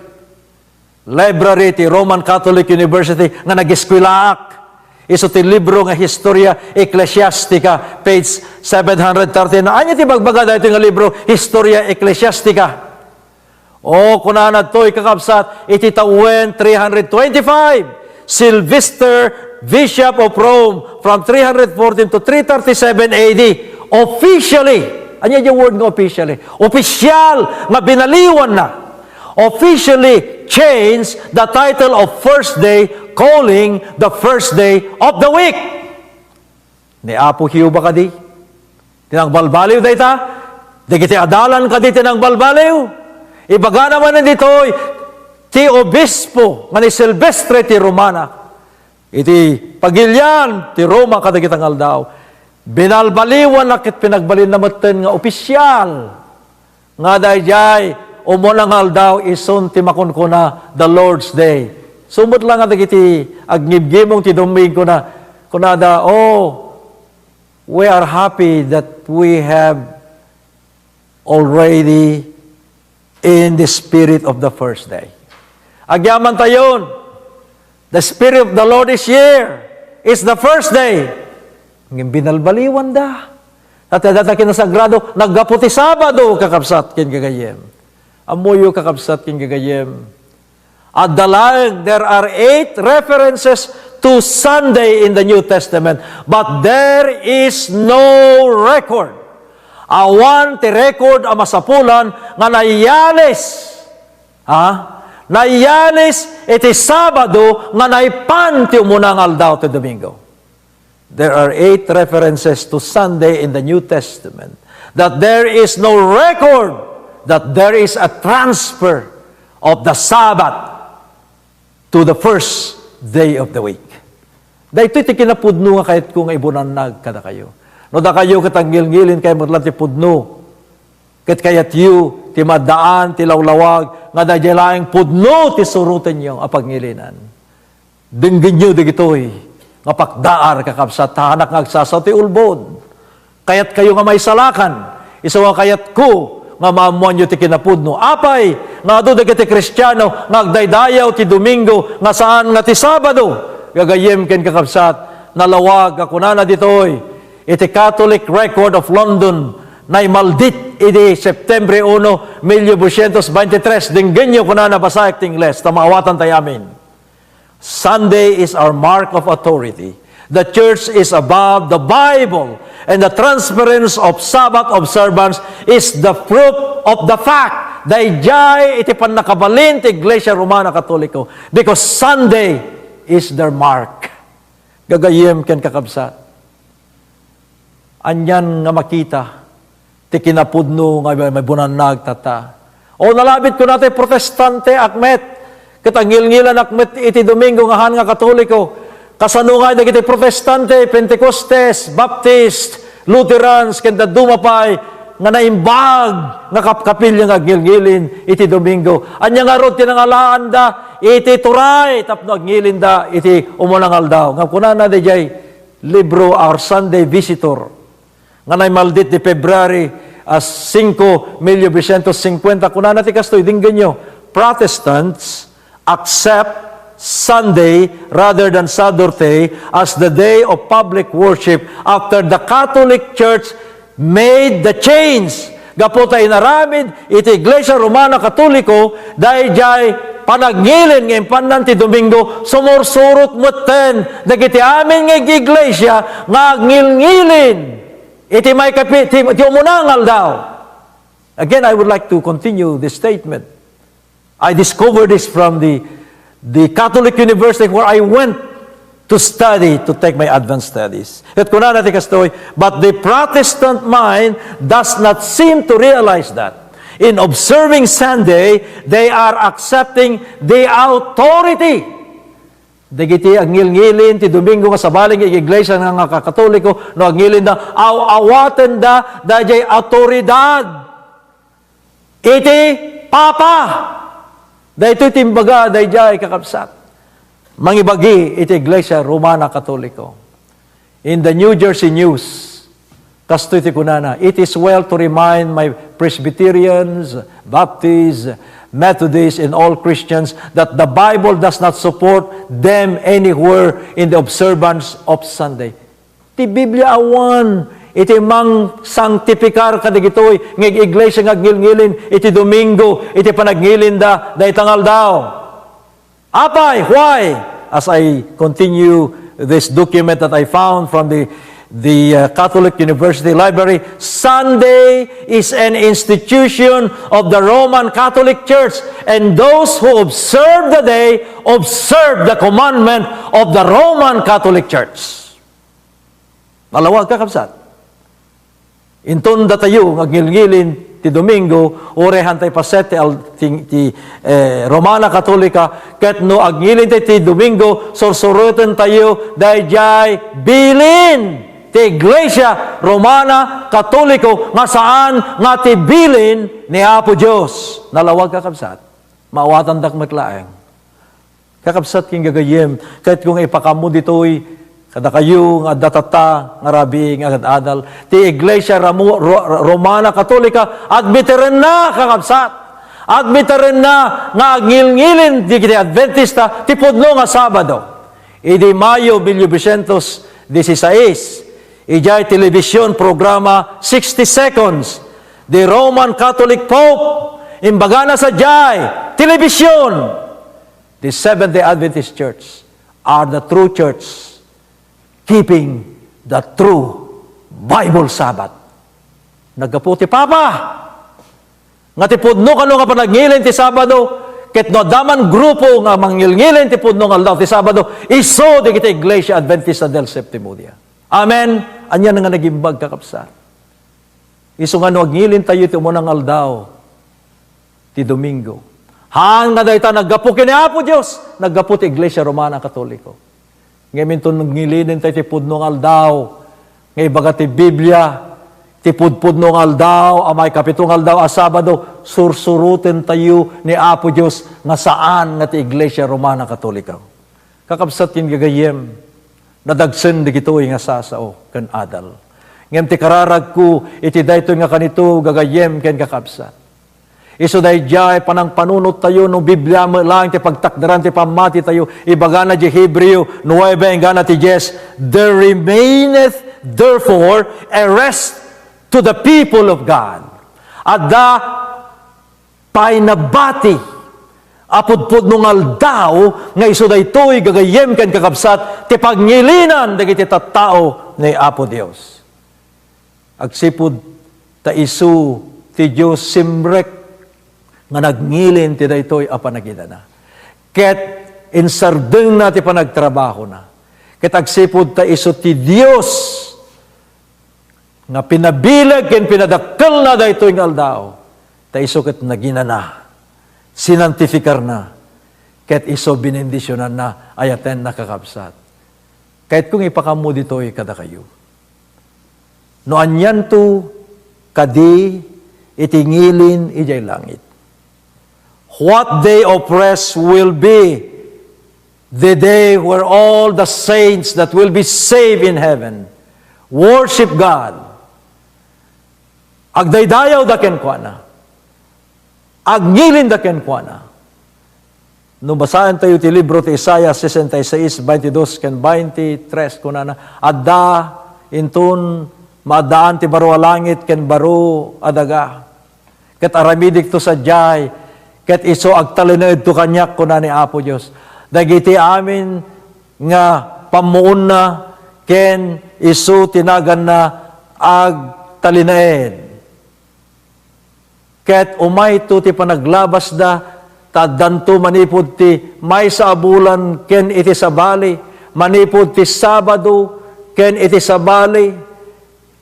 Library ti Roman Catholic University nga nag-eskwelaak. Iso ti libro nga Historia Ecclesiastica, page 730. Anya ti bagbaga dahito nga libro, Historia Ecclesiastica. O kunanad to'y kakabsat, iti tawen 325. Sylvester, Bishop of Rome, from 314 to 337 AD, officially, anya yung word nga officially? Official, nga binaliwan na. Officially changed the title of first day, calling the first day of the week. Ni Apo Hiyo ba kadi? Tinang balbaliw da ita? Di kiti adalan kadi tinang balbaliw? Ibaga naman dito'y ti obispo nga ni Silvestre ti Romana. Iti pagilyan ti Roma kadagitang aldaw. Binalbaliwan na kit pinagbalin na maten nga opisyal. Nga dayjay umunang aldaw ison ti makunkuna the Lord's Day. Sumot lang nga dagiti agnibgimong ti Domingo na kunada, we are happy that we have already in the spirit of the first day. Agyaman tayon. The Spirit of the Lord is here. It's the first day. Ngin binalbaliwan da. At data kinasagrado, naggaputi Sabado, kakabsat kin gagayem. Amuyo kakabsat kin gagayem. At dalang, there are 8 references to Sunday in the New Testament, but there is no record. Awan ti record a masapulan nga nayalis. Nayalis iti Sabado nga naipan ti umunang aldaw ti Domingo. There are 8 references to Sunday in the New Testament, that there is no record that there is a transfer of the Sabbath to the first day of the week. Dahito iti kinapudno nga kahit kung ibunanag kada kayo. No da kayo katanggil-ngilin kayo matlan ti pudno. Ket kayat yu, ti madaan, ti lawlawag, nga da laing pudno, ti suruten nyo, apagnilinan. Dinggin nyo, digitoy, nga pakdaar, kakabsat, tahanak nga agsasaw, ti ulbod. Kayat kayo nga may salakan, isawa kayat ko, nga maamuan nyo ti kinapudno. Apay, nga do dagiti Kristiyano, nga agdaydayaw ti Domingo, nga saan nga ti Sabado, gagayem ken kakabsat, nalawag, akunana ditoy, iti Catholic Record of London, na imaldit iti September 1, 1923, dinggin nyo kung na nabasayak tingles, tamawatan tayamin. Sunday is our mark of authority. The church is above the Bible, and the transference of Sabbath observance is the fruit of the fact dayjay iti pannakabalin ti Iglesia Romana Katoliko, because Sunday is their mark. Gagayem ken kakabsat. Anyan nga makita ti kinapudno nga may bunanag tata. O nalabit ko natin protestante akmet, katangil-ngilan akmet iti Domingo nga han nga Katoliko, kasano nga iti protestante, Pentecostes, Baptist, Lutherans, kenda dumapay, nga naimbag, nga kapkapilya nga gilgilin iti Domingo. Anya nga rod tinangalaan da, iti turay, tapno agngilin da, iti umunangal daw. Nga kunana di jay, libro Our Sunday Visitor, nga naimaldit di February 5, 1950, kunana ti kastoy, dinggan nyo, Protestants accept Sunday rather than Saturday as the day of public worship after the Catholic Church made the change gaputa inaramid, iti Iglesia Romana Katoliko, dahil jay panagnilin ngayon panan ti Domingo, sumursurot mutten, dagiti amin ng Iglesia, nga ngilngilin, iti may kapit, ti umunangal daw. Again, I would like to continue this statement. I discovered this from the Catholic University where I went to study, to take my advanced studies. At kuna natin kastoy, but the Protestant mind does not seem to realize that. In observing Sunday, they are accepting the authority. Dagiti ang ngilngilin, ti Domingo nga sabaling iglesia nga Katoliko, no ang ngilin da, awaten da, dajay autoridad. Iti Papa. Dahito timbaga, dayjay kakapsat. Mangibagi, iti Iglesia Romana Katoliko. In the New Jersey News, kasto iti kunana, it is well to remind my Presbyterians, Baptists, Methodists, and all Christians that the Bible does not support them anywhere in the observance of Sunday. Ti Biblia awan, iti mang sanctificar kadigitoy, ng iglesia nga ngilngilin, iti Domingo, iti panagnilin da itangal daw. Apay, why? As I continue this document that I found from the Catholic University Library, Sunday is an institution of the Roman Catholic Church, and those who observe the day observe the commandment of the Roman Catholic Church. Malawag ka, kapsat. Inton da tayo, ngilngilin, ti Domingo, orehan tayo paset ti Romana Katolika, ket no agngilin ti Domingo, sorsurutan tayo, dayjay bilin, ti Iglesia Romana Katoliko, nga saan nga ti bilin ni Apo Diyos. Nalawag kakabsat, maawatan dak matlaeng. Kakabsat king gagayem, kahit kung ipakamu dito'y, kada kayo nga datata, nga rabi, nga adal, ti Iglesia Romana Katolika, admiteren na, kakabsat. Admiteren na, nga ngilngilin, di kiti Adventista, ti pudno nga Sabado. Idi Mayo 1916, ijay television programa 60 Seconds, the Roman Catholic Pope, imbagana sa jay, television, the Seventh-day Adventist Church are the true church, keeping the true Bible Sabbath. Nagkaputi Papa, nga ti pudno kano nga panagnilin ti Sabado, ket no daman grupo nga mangilngilin ti pudno nga aldaw ti Sabado, iso di kita Iglesia Adventista del Septimo Dia. Amen. Anyan nga nagimbag kakapsa. Iso nga no agngilin tayo ti umunang aldaw ti Domingo. Hang nga dayta naggapu kini Apo Dios, naggapu ti Iglesia Romana Katoliko. Ngayon ito ngilinin tayo tipudno ng aldaw. Ngayon baga ti Biblia, tipudpudno ng aldaw, amay kapitong aldaw a Sabado, sursurutin tayo ni Apo Diyos nga saan nga ti Iglesia Romana Katolika. Kakabsat kin gagayem, nadagsen di gito'y nga sasao, kan adal. Ngayon ti kararag ko, iti dayto nga kanito, gagayem ken kakabsat. Iso dayjay panang panunot tayo no Biblia mo lang ti pagtakdaran ti pamati tayo ibagana di Hebreo 9 gana ti 10 there remaineth therefore a rest to the people of God. Adda painabati apudpud nung aldaw nga iso daytoy gagayem ken kakabsat ti pagngilinan dagiti tattao ni Apo Dios. Agsipud ta isu ti Dios simrek nga nagnilin ti daytoy a panagidana. Ket insardeng na ti panagtrabaho na. Ket agsipud ta iso ti Dios nga pinabilag ken pinadakkel na daytoy nga aldaw. Ta iso ket naginana, sinantifikar na, ket iso binendisyonan na, ayaten nakakabsat. Kahit kung ipakamu ditoy kada kayo. No anyan to kadi itingilin ijay langit. What day of rest will be the day where all the saints that will be saved in heaven worship God. Agdaydayaw da kenkwana. Agnilin da kenkwana. Nung basahan tayo ti libro ti Isaiah 66, 22, ken 23, kunana, adda intun maadaan ti baro a langit ken baro adaga. ket aramidik to sadyay, ket iso agtalinaed to kanyak kuna ni Apo Dios. Dagiti amin nga pamuon na ken iso tinagan na agtalinaed. Ket umay to ti panaglabas da, taddanto manipod ti may sa abulan ken iti sabali, manipod ti Sabado ken iti sabali,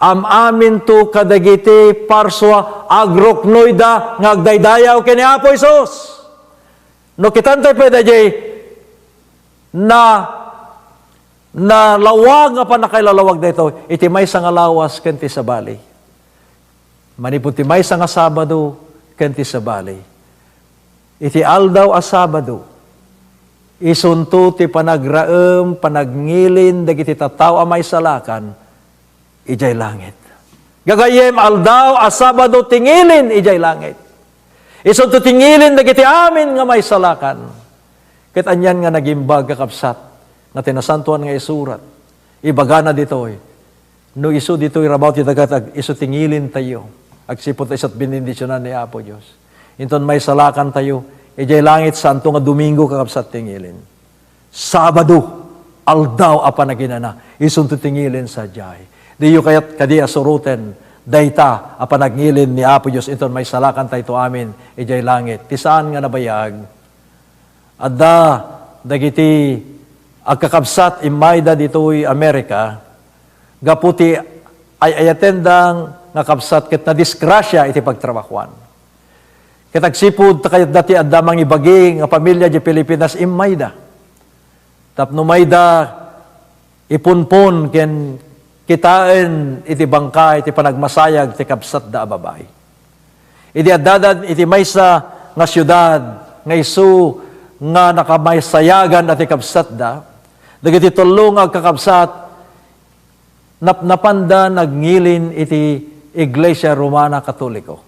amin to kadagiti parswa agroknoida nga agdaydayaw ken ni Apo Isus. No kitantay pwede jay na lawag nga panakailalawag dito, iti may nga lawas ken ti sabali. Manipod ti may nga Sabado ken ti sabali. Iti aldaw a Sabado, isunto ti panagraem, panagnilin, dagiti tataw a may salakan, ijay langit. Gagayem aldaw a Sabado tingilin, ijay langit. Isunto tingilin, dagiti amin nga may salakan. Ket anyan nga nagimbag kakapsat, nga tinasantuan nga isurat. Ibaga na ditoy. No iso ditoy rabaw ti dagat, iso tingilin tayo. Agsipot isat binindisyonan ni Apo Dios. Inton may salakan tayo, ijay langit santo nga Domingo kakapsat tingilin. Sabado, aldaw apa na ginana, isunto tingilin sa jay. Diyo kayat kadi asuruten, dayta apa nagngilin ni Apo Dios, inton may salakan tayo to amin, ijay langit. Tisaan nga nabayag, adda dagiti agkakabsat imayda ditoy Amerika, gaputi ay ayatendang nga kapsat ket na disgrasya iti pagtrabahuan. Ket agsipud takayat dati addamang ibagi nga pamilya di Pilipinas imayda. Tapno mayda ipunpon ken kitaen iti bangka iti panagmasayag ti kapsat da babay. Iti addadan iti maysa nga syudad nga isu nga nakamaysayagan ati kapsat da, dagiti tulong agkakapsat napanda nagnilin iti Iglesia Romana Katoliko.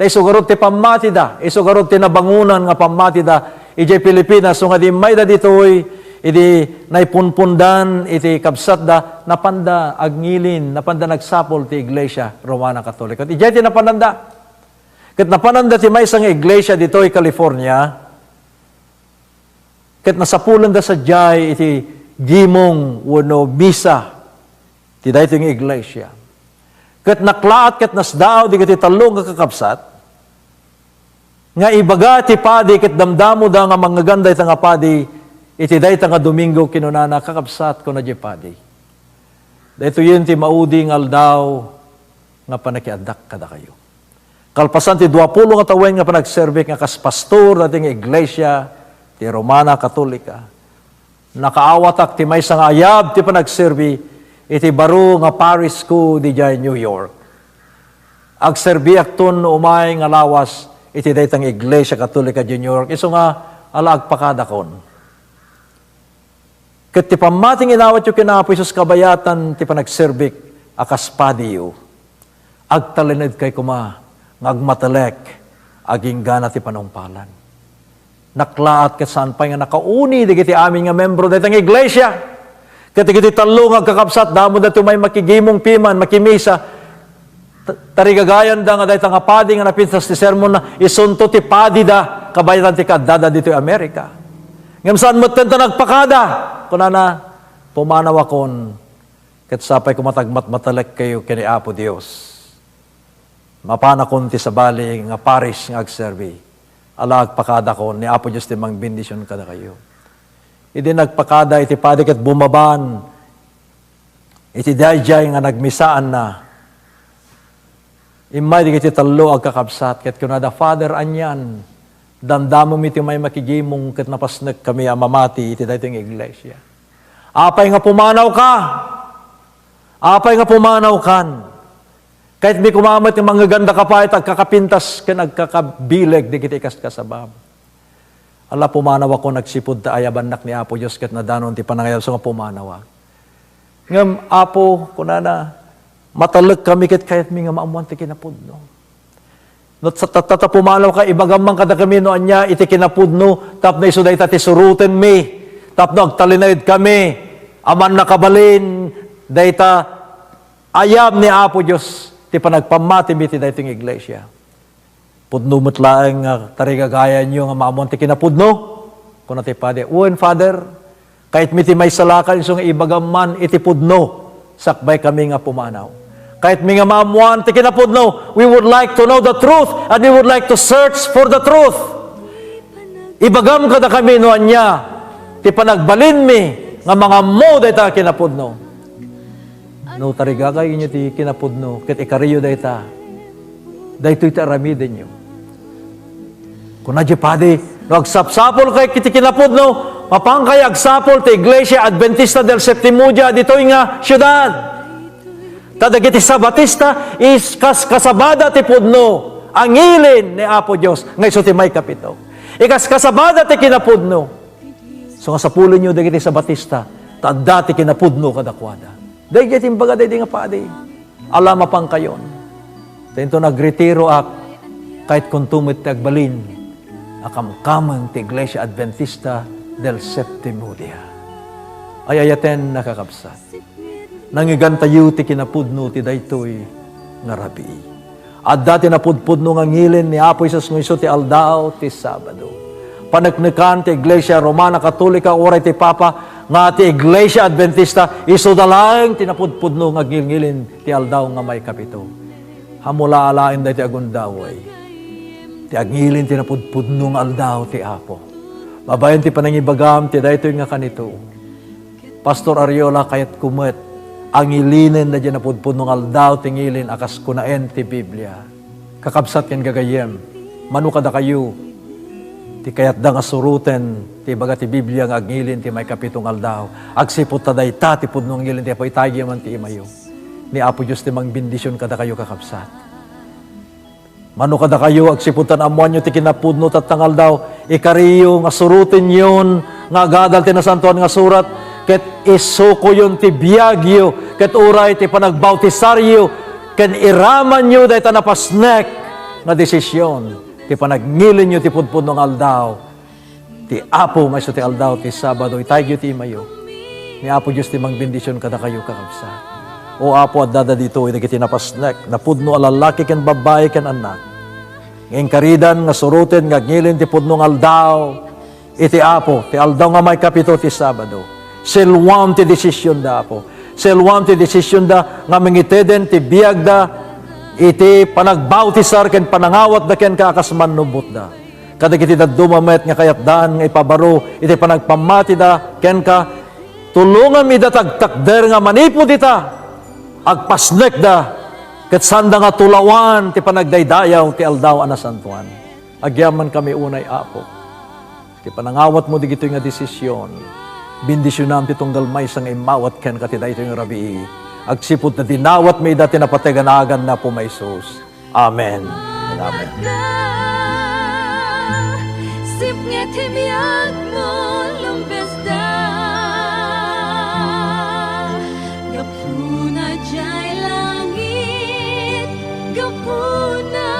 Tay sugarod ti pamati da, isugarod ti nabangunan nga pamati da, iti Pilipinas, so nga di may da ditoy, iti naipunpundan, iti kabsat da, napanda agnilin, napanda nagsapol ti Iglesia Romana Katoliko. Iti ti napananda. Kat napananda ti may isang Iglesia ditoy California, kat nasapulan da sa jay, iti gimong wano misa, ti da ito yung Iglesia. Kat naklaat, kat nasdaaw, di kati talong kakapsat, nga ibaga ti padi, kat damdamo da nga mga ganda ita nga padi, iti day nga Domingo kinunana kakapsat ko na di padi. Dito yun ti mauding aldaw nga panakiadak kada kayo. Kalpasan ti 20 nga tawen nga panagserve nga kas pastor dating Iglesia ti Romana Katolika. Nakaawatak ti may nga ayab ti panagserve iti baro nga Paris ko di jay New York. Agserbiak ton umay nga lawas iti daytang Iglesia Katolika di New York. Iso nga ala agpakadakon. Ket ti pamating inawat yu kinapo Isus kabayatan ti panagserbik akas padiyo. Agtalinid kay kuma ngagmatalek aging gana ti panungpalan. Naklaat ket saan pa nga nakauni digiti amin nga membro daytang Iglesia. Kati talong agkakapsat, damo na may makigimong piman, makimisa, tarigagayan da nga dahi nga padi nga napinsas ti sermon na isunto ti padi da, kabayan ti kadada dito Amerika. Ngam saan mo tento nagpakada, kunana, pumanaw akon, kat sapay kumatagmat matalek kayo kini Apo Dios. Mapana kon ti sabali nga parish nga agservi, ala agpakada kon, ni Apo Dios ti mang bendisyon kada kayo. Iti nagpakada, iti padi ket bumaban, iti dayjay nga nagmisaan na, imay di iti talo agkakabsat, ket kunada, Father, anyan, damdamo iti may makigimong ket napasnek kami amamati, iti daytong Iglesia. Apay nga pumanaw ka, apay nga pumanaw kan, kahit may kumamat yung mga ganda kapait, agkakapintas, ken agkakabileg, di kiti kaskasabab. Ala pumanaw ako nagsipod ta ayabanak ni Apo Dios ket nadanon ti panangayab so nga pumanaw. Ngem Apo kunana matalek kami ket kayat mi nga maamuan ti kinapudno. Not sa tata pumanaw ka ibagamang kada kami no anya iti kinapudno tapno isu dayta ti suruten mi tapno agtalinayod kami aman nakabalin dayta ayab ni Apo Dios ti panagpamati mi ti daytong Iglesia. Pudno matlaang tarigagayan nyo nga maamon ti kinapudno. Kung nati pade, uwen Father, kahit miti may salakan isong ibagaman iti pudno, sakbay kami nga pumanaw. Kahit mi nga maamuan ti kinapudno, we would like to know the truth and we would like to search for the truth. Ibagam kada kami no anya, ti panagbalin mi nga mga mo dayta kinapudno. No tarigagay inyo ti kinapudno, ket ikariyo dayta. Daytoy ti aramiden nyo. Kung nadyo padi, no agsapsapol kay kiti kinapudno, mapangkay agsapol ti Iglesia Adventista del Septimo Dia ditoy nga syudad. Tadagiti Sabatista is kasabada ti pudno, ang ilin ni Apo Dios nga iso ti may kapito. Ikas kasabada ti kinapudno. So nga sapulon nyo dagiti Sabatista, tadda ti kinapudno kadakwada. Dagiti imbaga daydi nga padi. Alama pang kayon. Tento nagretiro ak kahit kung tumit ti agbalin akamkamang ti Iglesia Adventista del Septimo Dia. Ay ayaten nakakabsat. Nangigantayo ti kinapudno ti daytoy nga rabi. At dati napudpudno nga ngilin ni Apo Isus nga iso ti aldao ti Sabado. Panagnekan ti Iglesia Romana Katolika oray ti Papa nga ti Iglesia Adventista iso dalang ti napudpudno nga ngilin ti aldao nga may kapito. Hamula alain dahi ti agundaway. Ti agngilin ti napudpudno nga aldaw ti Apo. Mabayan ti panangibagam ti daytoy nga kanito. Pastor Ariola kayat kumet ang ilinin na dyan napudpudno nga aldaw ti ngilin akas kunaen ti Biblia. Kakabsat ken gagayem. Manu kada kayo ti kayat da nga suruten ti baga ti Biblia nga agngilin ti may kapitong aldaw. Agsipot ta dayta ti pudno ngilin ti apoy tagi man ti imayo. Ni Apo Diyos ti mangbindisyon kada kayo kakabsat. Mano kada kayo, agsiputan amuan nyo ti kinapudno tatangal daw, ikariyo nga surutin yun, nga gadal ti nasantuan nga surat, ket isuko yun ti biyagyo, ket uray ti panagbautisaryo, ket iraman nyo dahi tanapasnek nga desisyon, ti panagnilin nyo ti pudpudno nga aldaw, ti Apo nga ti aldaw, ti Sabado, itayyo ti imayo, ni Apo Diyos ti mangbindisyon kada kayo kakabsat. O Apo at dada dito, iti napasnek, na pudno alalaki ken babae ken anak. Ngayon karidan, nga suruten, nga ngilin, ti pudno nga aldaw, iti Apo, ti aldaw nga may kapito ti Sabado. Silwam ti desisyon da Apo. Silwam ti desisyon da, nga mangiteden, ti biyag da, iti panagbautisar, ken panangawat da, ken kakasman nubot da. Kadag iti daddumamet, nga kayat daan, nga ipabaro, iti panagpamati da, ken ka, tulungan mi da tagtakder, nga manipod ita, agpasnek da, ket sanda nga tulawan, ti panagdaydayaw, ti aldaw anasantuan. Agyaman kami unay Apo. Ti panangawat mo digito nga desisyon, bindisyonam ti tunggal may sang imawat ken kati dayto nga rabii. Agsipot na dinawat may dati na pateganagan na po may Sus. Amen. And amen. Sip ngetimyak mo lumpes da. Gapuna jay langit, gapuna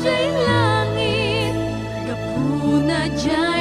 jay langit, gapuna jay